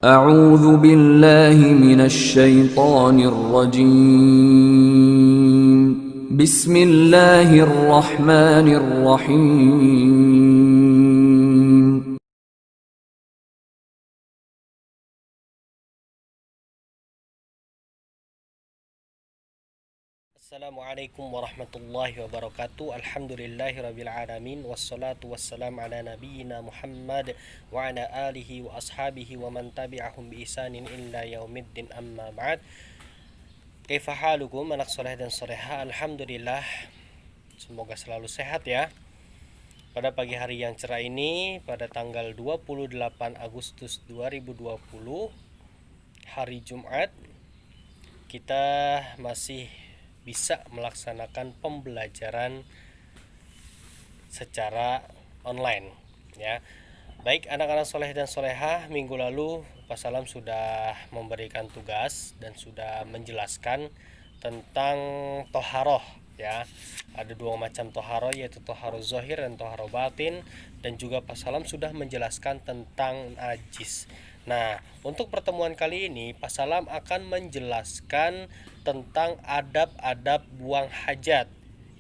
أعوذ بالله من الشيطان الرجيم بسم الله الرحمن الرحيم Assalamualaikum warahmatullahi wabarakatuh. Alhamdulillahirabbil alamin wassalatu wassalamu ala nabiyyina Muhammad wa ala alihi wa ashabihi wa man tabi'ahum bi ihsanin illa yaumiddin amma ba'd. Kaifa halukum anak soleh dan soleha? Alhamdulillah. Semoga selalu sehat ya. Pada pagi hari yang cerah ini pada tanggal 28 Agustus 2020 hari Jumat, kita masih bisa melaksanakan pembelajaran secara online ya. Baik anak-anak soleh dan soleha, minggu lalu Pak Salam sudah memberikan tugas dan sudah menjelaskan tentang toharoh ya. Ada dua macam toharoh, yaitu toharoh zohir dan toharoh batin, dan juga Pak Salam sudah menjelaskan tentang najis. Nah, untuk pertemuan kali ini Pak Salam akan menjelaskan tentang adab-adab buang hajat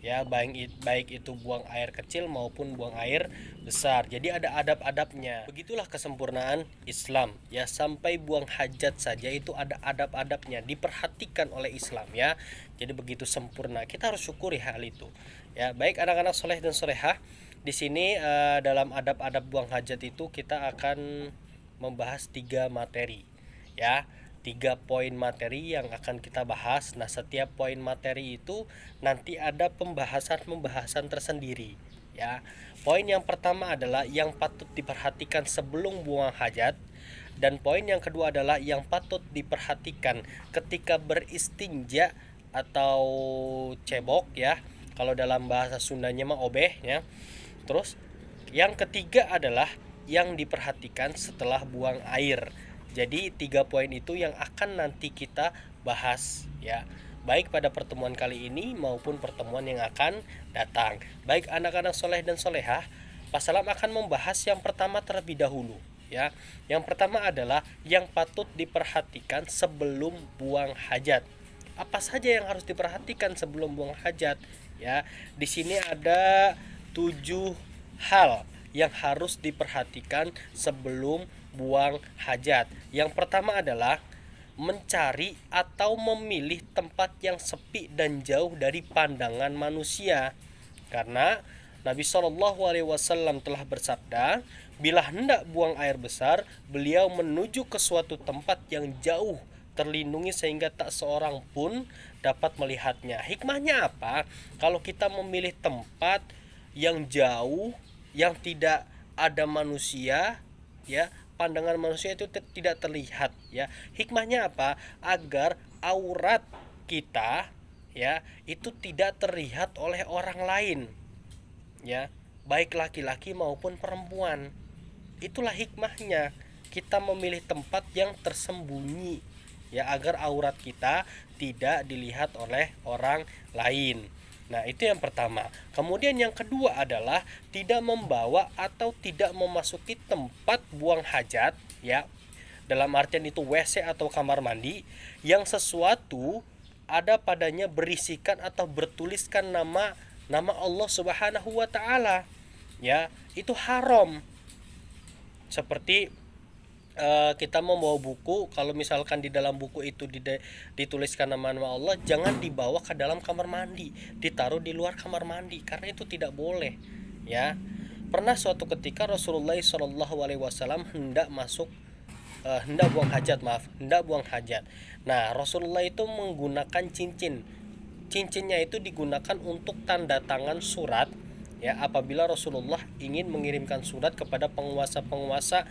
ya, baik itu buang air kecil maupun buang air besar. Jadi ada adab-adabnya. Begitulah kesempurnaan Islam ya, sampai buang hajat saja itu ada adab-adabnya, diperhatikan oleh Islam ya. Jadi begitu sempurna, kita harus syukuri hal itu ya. Baik anak-anak soleh dan solehah, di sini dalam adab-adab buang hajat itu kita akan membahas 3 materi ya, 3 poin materi yang akan kita bahas. Nah, setiap poin materi itu nanti ada pembahasan tersendiri ya. Poin yang pertama adalah yang patut diperhatikan sebelum buang hajat, dan poin yang kedua adalah yang patut diperhatikan ketika beristinja atau cebok ya. Kalau dalam bahasa Sundanya mah obeh ya. Terus yang ketiga adalah yang diperhatikan setelah buang air. Jadi 3 poin itu yang akan nanti kita bahas ya, baik pada pertemuan kali ini maupun pertemuan yang akan datang. Baik anak-anak soleh dan solehah, Pak Salam akan membahas yang pertama terlebih dahulu ya. Yang pertama adalah yang patut diperhatikan sebelum buang hajat. Apa saja yang harus diperhatikan sebelum buang hajat ya? Di sini ada 7 hal yang harus diperhatikan sebelum buang hajat. Yang pertama adalah mencari atau memilih tempat yang sepi dan jauh dari pandangan manusia. Karena Nabi SAW telah bersabda, bila hendak buang air besar, beliau menuju ke suatu tempat yang jauh, terlindungi sehingga tak seorang pun dapat melihatnya. Hikmahnya apa? Kalau kita memilih tempat yang jauh, yang tidak ada manusia ya, pandangan manusia itu tidak terlihat ya. Hikmahnya apa? Agar aurat kita ya itu tidak terlihat oleh orang lain ya, baik laki-laki maupun perempuan. Itulah hikmahnya kita memilih tempat yang tersembunyi ya, agar aurat kita tidak dilihat oleh orang lain. Nah, itu yang pertama. Kemudian yang kedua adalah tidak membawa atau tidak memasuki tempat buang hajat ya. Dalam artian itu WC atau kamar mandi yang sesuatu ada padanya berisikan atau bertuliskan nama Allah Subhanahu wa taala. Ya, itu haram. Seperti kita membawa buku, kalau misalkan di dalam buku itu dituliskan nama-nama Allah, jangan dibawa ke dalam kamar mandi, ditaruh di luar kamar mandi, karena itu tidak boleh ya. Pernah suatu ketika Rasulullah SAW hendak buang hajat. Nah, Rasulullah itu menggunakan cincinnya itu digunakan untuk tanda tangan surat ya, apabila Rasulullah ingin mengirimkan surat kepada penguasa-penguasa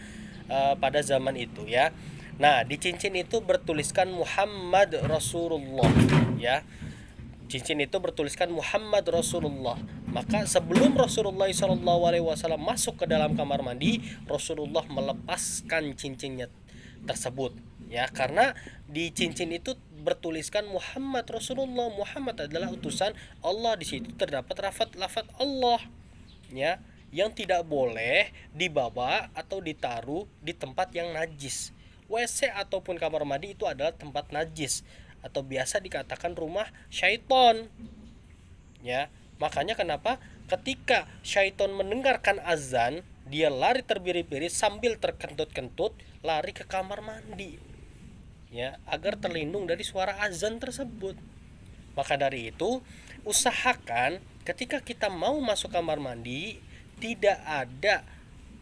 pada zaman itu ya. Nah, di cincin itu bertuliskan Muhammad Rasulullah ya. Cincin itu bertuliskan Muhammad Rasulullah. Maka sebelum Rasulullah SAW masuk ke dalam kamar mandi, Rasulullah melepaskan cincinnya tersebut ya, karena di cincin itu bertuliskan Muhammad Rasulullah. Muhammad adalah utusan Allah. Di situ terdapat lafaz Allah ya, yang tidak boleh dibawa atau ditaruh di tempat yang najis. WC ataupun kamar mandi itu adalah tempat najis atau biasa dikatakan rumah syaiton. Ya, makanya kenapa ketika syaiton mendengarkan azan, dia lari terbiri-biri sambil terkentut-kentut lari ke kamar mandi. Ya, agar terlindung dari suara azan tersebut. Maka dari itu, usahakan ketika kita mau masuk kamar mandi tidak ada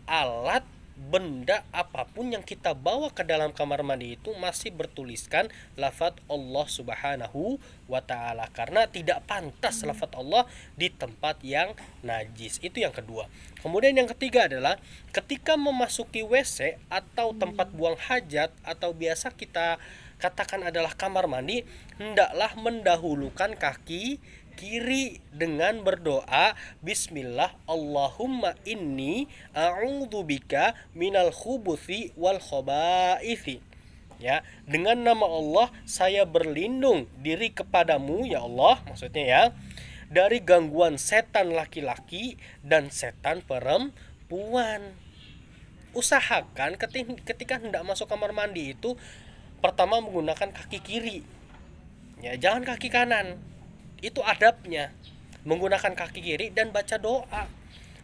alat benda apapun yang kita bawa ke dalam kamar mandi itu masih bertuliskan lafaz Allah Subhanahu wa taala, karena tidak pantas lafaz Allah di tempat yang najis. Itu yang kedua. Kemudian yang ketiga adalah ketika memasuki WC atau tempat buang hajat atau biasa kita katakan adalah kamar mandi, hendaklah mendahulukan kaki kiri dengan berdoa Bismillah Allahumma inni a'udzubika minal khubuthi wal khabaithi. Ya, dengan nama Allah saya berlindung diri kepadamu ya Allah, maksudnya ya, dari gangguan setan laki-laki dan setan perempuan. Usahakan ketika hendak masuk kamar mandi itu pertama menggunakan kaki kiri. Ya, jangan kaki kanan. Itu adabnya, menggunakan kaki kiri dan baca doa,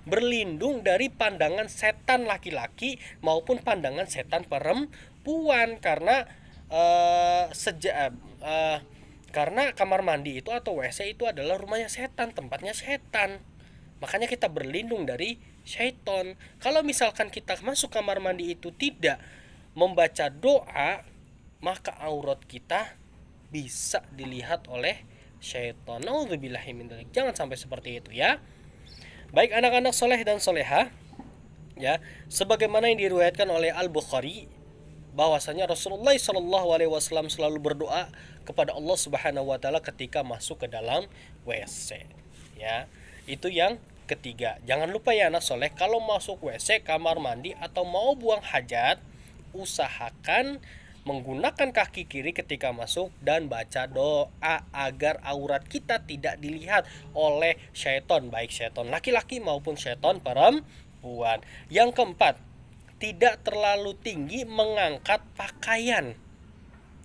berlindung dari pandangan setan laki-laki maupun pandangan setan perempuan, karena karena kamar mandi itu atau WC itu adalah rumahnya setan, tempatnya setan. Makanya kita berlindung dari syaiton. Kalau misalkan kita masuk kamar mandi itu tidak membaca doa, maka aurat kita bisa dilihat oleh syaitan. Nauzubillahi min dzalik. Jangan sampai seperti itu ya. Baik anak-anak soleh dan soleha, ya, sebagaimana yang diriwayatkan oleh Al-Bukhari bahwasanya Rasulullah SAW selalu berdoa kepada Allah Subhanahu wa taala ketika masuk ke dalam WC. Ya. Itu yang ketiga. Jangan lupa ya anak soleh, kalau masuk WC, kamar mandi atau mau buang hajat, usahakan menggunakan kaki kiri ketika masuk dan baca doa agar aurat kita tidak dilihat oleh syaitan, baik syaitan laki-laki maupun syaitan perempuan. Yang keempat, tidak terlalu tinggi mengangkat pakaian.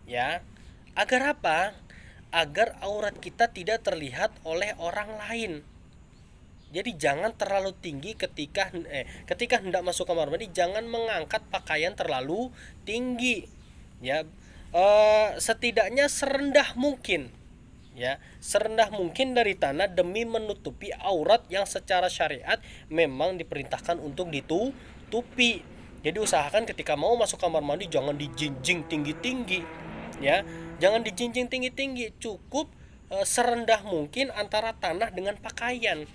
Ya. Agar apa? Agar aurat kita tidak terlihat oleh orang lain. Jadi jangan terlalu tinggi ketika hendak masuk kamar mandi, jangan mengangkat pakaian terlalu tinggi. Ya, setidaknya serendah mungkin, ya, serendah mungkin dari tanah demi menutupi aurat yang secara syariat memang diperintahkan untuk ditutupi. Jadi usahakan ketika mau masuk kamar mandi jangan dijinjing tinggi-tinggi, ya, jangan dijinjing tinggi-tinggi, cukup serendah mungkin antara tanah dengan pakaian,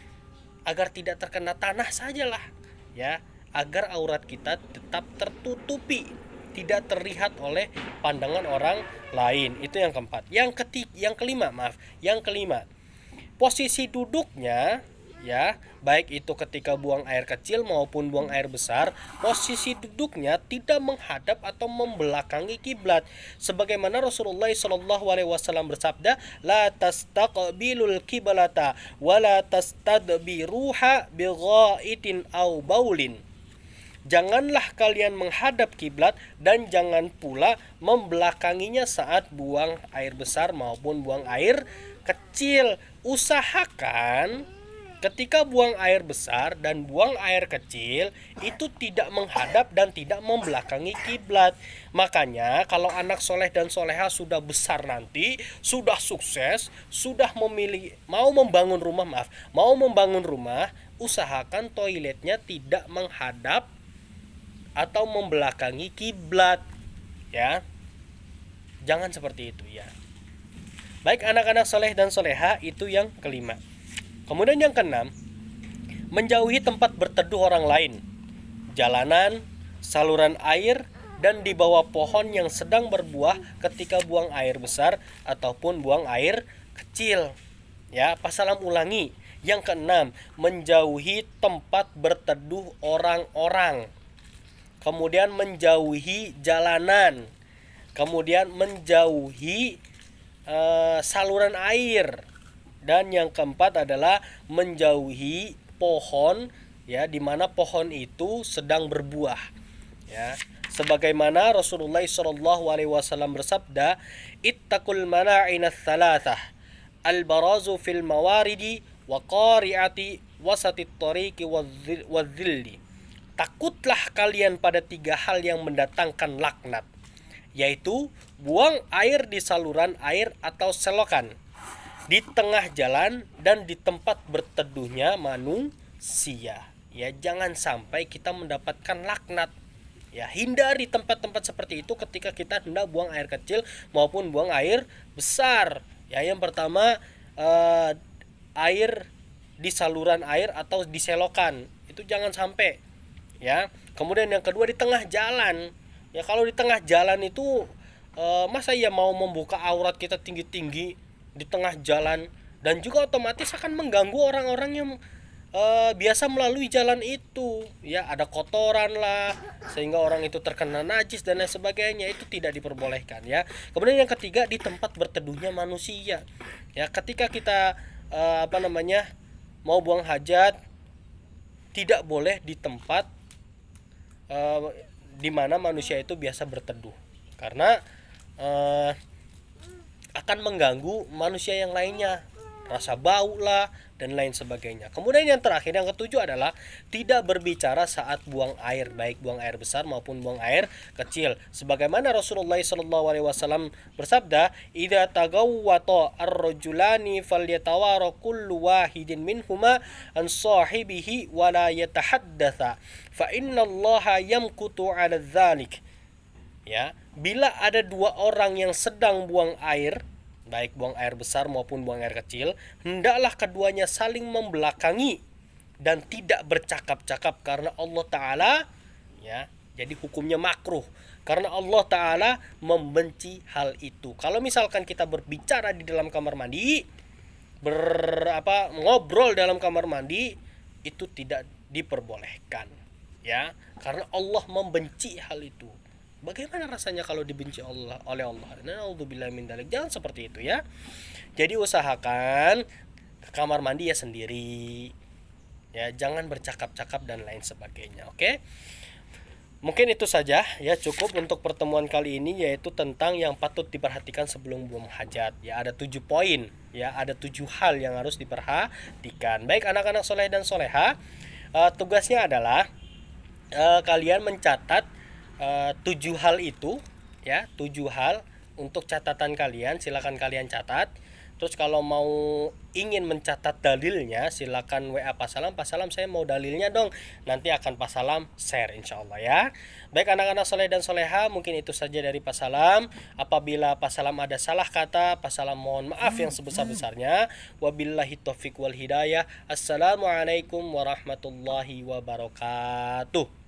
agar tidak terkena tanah sajalah, ya, agar aurat kita tetap tertutupi, tidak terlihat oleh pandangan orang lain. Itu yang keempat. Yang kelima, posisi duduknya, ya, baik itu ketika buang air kecil maupun buang air besar, posisi duduknya tidak menghadap atau membelakangi kiblat, sebagaimana Rasulullah SAW bersabda, la tastaqbilul kiblata wa la tastadbiruha bighaitin aw baulin. Janganlah kalian menghadap kiblat dan jangan pula membelakanginya saat buang air besar maupun buang air kecil. Usahakan ketika buang air besar dan buang air kecil itu tidak menghadap dan tidak membelakangi kiblat. Makanya kalau anak soleh dan soleha sudah besar nanti, sudah sukses, sudah mau membangun rumah, usahakan toiletnya tidak menghadap atau membelakangi kiblat, ya. Jangan seperti itu ya. Baik anak-anak soleh dan soleha, itu yang kelima. Kemudian yang keenam, menjauhi tempat berteduh orang lain, jalanan, saluran air, dan di bawah pohon yang sedang berbuah ketika buang air besar ataupun buang air kecil. Ya, pasalam ulangi. Yang keenam, menjauhi tempat berteduh orang-orang. Kemudian menjauhi jalanan, kemudian menjauhi saluran air, dan yang keempat adalah menjauhi pohon, ya, di mana pohon itu sedang berbuah, ya. sebagaimana Rasulullah SAW bersabda, ittaqul mana'inats thalathah, al-barazu fil mawaridi wa qari'ati wasatit tariqi wadzilli. Takutlah kalian pada 3 hal yang mendatangkan laknat, yaitu buang air di saluran air atau selokan, di tengah jalan, dan di tempat berteduhnya manusia. Ya, jangan sampai kita mendapatkan laknat. Ya, hindari tempat-tempat seperti itu ketika kita hendak buang air kecil maupun buang air besar. Ya, yang pertama air di saluran air atau di selokan, itu jangan sampai. Ya, kemudian yang kedua di tengah jalan. Ya, kalau di tengah jalan itu masa ya mau membuka aurat kita tinggi-tinggi di tengah jalan, dan juga otomatis akan mengganggu orang-orang yang biasa melalui jalan itu. Ya, ada kotoran lah sehingga orang itu terkena najis dan lain sebagainya, itu tidak diperbolehkan. Ya, kemudian yang ketiga di tempat berteduhnya manusia. Ya, ketika kita mau buang hajat, tidak boleh di tempat di mana manusia itu biasa berteduh, karena akan mengganggu manusia yang lainnya, rasa bau lah dan lain sebagainya. Kemudian yang terakhir, yang ketujuh adalah tidak berbicara saat buang air, baik buang air besar maupun buang air kecil. Sebagaimana Rasulullah SAW bersabda, "Idza tagawwata ar-rajulani falyatawara kullu wahidin minhuma an sahibihi wa la yatahaddatsa, fa innallaha yamkutu 'ala dzalik." Ya, bila ada 2 orang yang sedang buang air, baik buang air besar maupun buang air kecil, hendaklah keduanya saling membelakangi dan tidak bercakap-cakap, karena Allah Ta'ala, ya, jadi hukumnya makruh, karena Allah Ta'ala membenci hal itu. Kalau misalkan kita berbicara di dalam kamar mandi, ngobrol dalam kamar mandi, itu tidak diperbolehkan, ya, karena Allah membenci hal itu. Bagaimana rasanya kalau dibenci oleh Allah? Naudzubillah min dzalik. Jangan seperti itu, ya. Jadi usahakan ke kamar mandi ya sendiri. Ya, jangan bercakap-cakap dan lain sebagainya. Oke? Mungkin itu saja, ya, cukup untuk pertemuan kali ini, yaitu tentang yang patut diperhatikan sebelum buang hajat. Ya, ada 7 poin, ya, ada 7 hal yang harus diperhatikan. Baik anak-anak soleh dan soleha, tugasnya adalah kalian mencatat 7 hal itu, ya, 7 hal untuk catatan kalian. Silakan kalian catat. Terus kalau mau ingin mencatat dalilnya, silakan WA Pak Salam, Pak Salam saya mau dalilnya dong. Nanti akan Pak Salam share insyaallah, ya. Baik anak-anak soleh dan soleha, mungkin itu saja dari Pak Salam. Apabila Pak Salam ada salah kata, Pak Salam mohon maaf yang sebesar-besarnya. Wabillahi taufiq wal hidayah. Assalamualaikum warahmatullahi wabarakatuh.